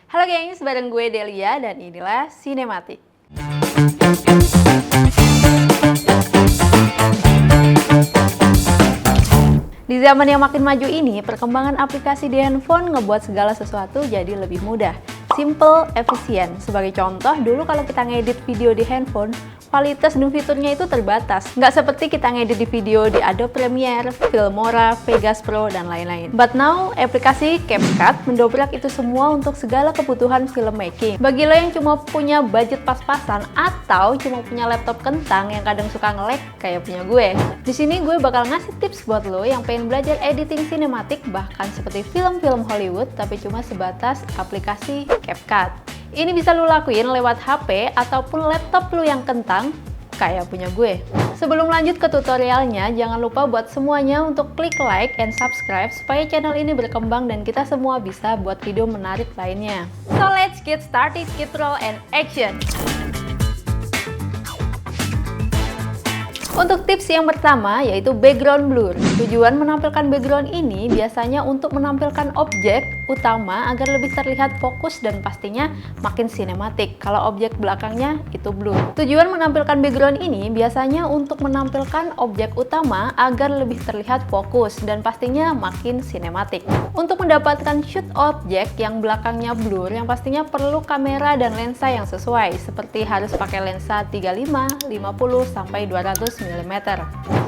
Halo gengs, bareng gue Delia dan inilah Sinematik. Di zaman yang makin maju ini, perkembangan aplikasi di handphone ngebuat segala sesuatu jadi lebih mudah, simple, efisien. Sebagai contoh, dulu kalau kita ngedit video di handphone, kualitas dan fiturnya itu terbatas. Nggak seperti kita ngedit di video di Adobe Premiere, Filmora, Vegas Pro, dan lain-lain. But now, aplikasi CapCut mendobrak itu semua untuk segala kebutuhan filmmaking. Bagi lo yang cuma punya budget pas-pasan atau cuma punya laptop kentang yang kadang suka nge-lag kayak punya gue. Di sini gue bakal ngasih tips buat lo yang pengen belajar editing sinematik bahkan seperti film-film Hollywood tapi cuma sebatas aplikasi CapCut. Ini bisa lo lakuin lewat HP ataupun laptop lo yang kentang kayak punya gue. Sebelum lanjut ke tutorialnya, jangan lupa buat semuanya untuk klik like and subscribe supaya channel ini berkembang dan kita semua bisa buat video menarik lainnya. So let's get started, kit roll and action! Untuk tips yang pertama yaitu background blur. Tujuan menampilkan background ini biasanya untuk menampilkan objek utama agar lebih terlihat fokus dan pastinya makin sinematik. Kalau objek belakangnya itu blur. Tujuan menampilkan background ini biasanya untuk menampilkan objek utama agar lebih terlihat fokus dan pastinya makin sinematik. Untuk mendapatkan shoot objek yang belakangnya blur, yang pastinya perlu kamera dan lensa yang sesuai, seperti harus pakai lensa 35, 50, sampai 200 mm.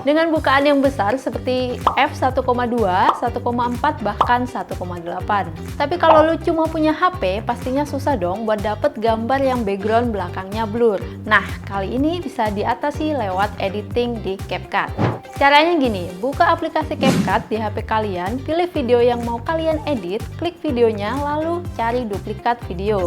Dengan bukaan yang besar seperti f1,2, 1,4, bahkan 1,8. Tapi kalau lu cuma punya HP, pastinya susah dong buat dapet gambar yang background belakangnya blur. Nah, kali ini bisa diatasi lewat editing di CapCut. Caranya gini, buka aplikasi CapCut di HP kalian, pilih video yang mau kalian edit, klik videonya, lalu cari duplikat video.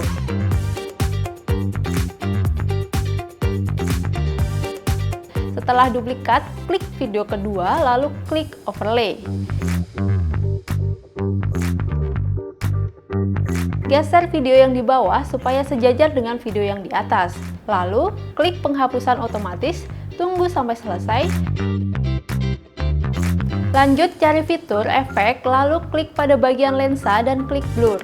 Setelah duplikat, klik video kedua, lalu klik overlay. Geser video yang di bawah supaya sejajar dengan video yang di atas. Lalu, klik penghapusan otomatis, tunggu sampai selesai. Lanjut cari fitur efek, lalu klik pada bagian lensa dan klik blur.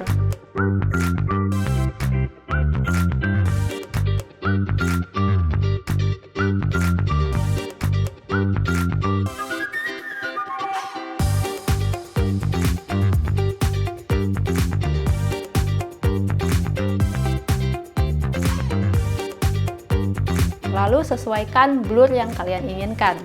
Lalu sesuaikan blur yang kalian inginkan.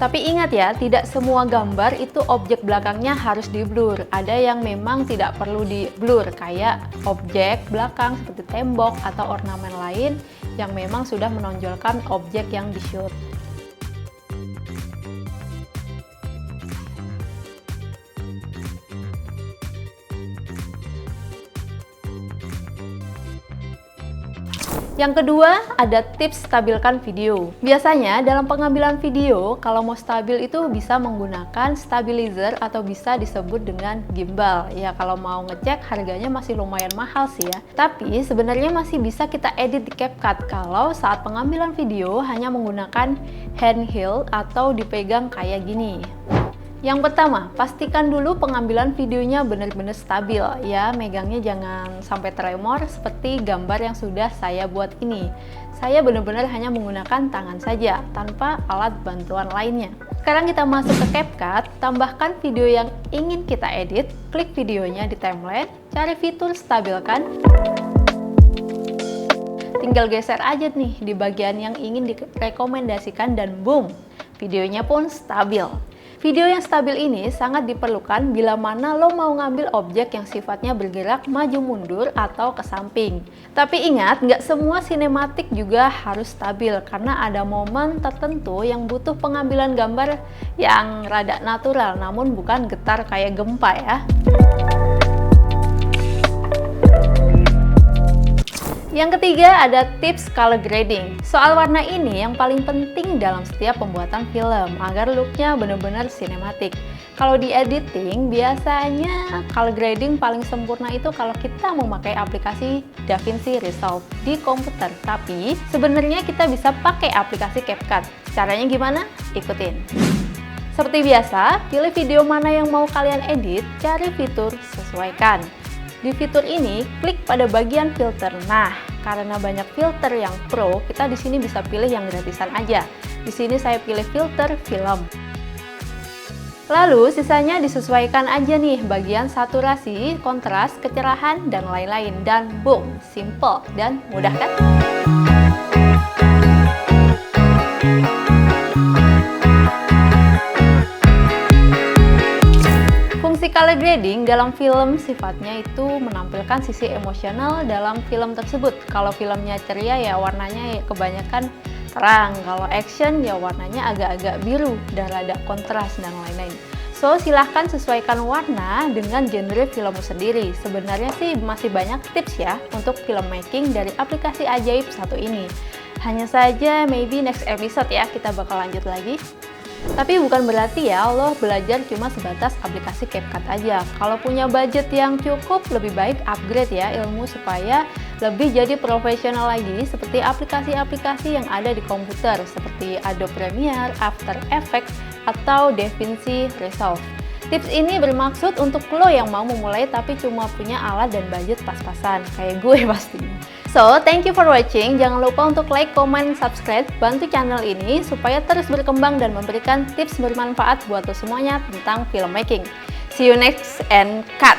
Tapi ingat ya, tidak semua gambar itu objek belakangnya harus di blur. Ada yang memang tidak perlu di blur, kayak objek belakang seperti tembok atau ornamen lain yang memang sudah menonjolkan objek yang di shoot. Yang kedua, ada tips stabilkan video. Biasanya dalam pengambilan video, kalau mau stabil itu bisa menggunakan stabilizer atau bisa disebut dengan gimbal. Ya, kalau mau ngecek harganya masih lumayan mahal sih ya. Tapi sebenarnya masih bisa kita edit di CapCut kalau saat pengambilan video hanya menggunakan handheld atau dipegang kayak gini. Yang pertama, pastikan dulu pengambilan videonya benar-benar stabil ya, megangnya jangan sampai tremor seperti gambar yang sudah saya buat ini. Saya benar-benar hanya menggunakan tangan saja, tanpa alat bantuan lainnya. Sekarang kita masuk ke CapCut, tambahkan video yang ingin kita edit, klik videonya di timeline, cari fitur stabilkan. Tinggal geser aja nih di bagian yang ingin direkomendasikan dan boom, videonya pun stabil. Video yang stabil ini sangat diperlukan bila mana lo mau ngambil objek yang sifatnya bergerak maju mundur atau ke samping. Tapi ingat, nggak semua sinematik juga harus stabil karena ada momen tertentu yang butuh pengambilan gambar yang rada natural namun bukan getar kayak gempa ya. Yang ketiga ada tips color grading. Soal warna ini yang paling penting dalam setiap pembuatan film agar looknya benar-benar sinematik. Kalau di editing biasanya color grading paling sempurna itu kalau kita memakai aplikasi DaVinci Resolve di komputer. Tapi sebenarnya kita bisa pakai aplikasi CapCut. Caranya gimana? Ikutin. Seperti biasa, pilih video mana yang mau kalian edit, cari fitur sesuaikan. Di fitur ini, klik pada bagian filter. Nah, karena banyak filter yang pro, kita di sini bisa pilih yang gratisan aja. Di sini saya pilih filter film. Lalu sisanya disesuaikan aja nih bagian saturasi, kontras, kecerahan, dan lain-lain. Dan boom, simple dan mudah kan? Fungsi color grading dalam film sifatnya itu menampilkan sisi emosional dalam film tersebut. Kalau filmnya ceria ya warnanya kebanyakan terang, kalau action ya warnanya agak-agak biru dan rada kontras dan lain-lain. So, silahkan sesuaikan warna dengan genre filmmu sendiri. Sebenarnya sih masih banyak tips ya untuk filmmaking dari aplikasi ajaib satu ini. Hanya saja maybe next episode ya kita bakal lanjut lagi. Tapi bukan berarti ya lo belajar cuma sebatas aplikasi CapCut aja. Kalau punya budget yang cukup, lebih baik upgrade ya ilmu supaya lebih jadi profesional lagi seperti aplikasi-aplikasi yang ada di komputer seperti Adobe Premiere, After Effects, atau DaVinci Resolve. Tips ini bermaksud untuk lo yang mau memulai tapi cuma punya alat dan budget pas-pasan, kayak gue pastinya. So, thank you for watching. Jangan lupa untuk like, comment, subscribe, bantu channel ini supaya terus berkembang dan memberikan tips bermanfaat buat lo semuanya tentang filmmaking. See you next and cut!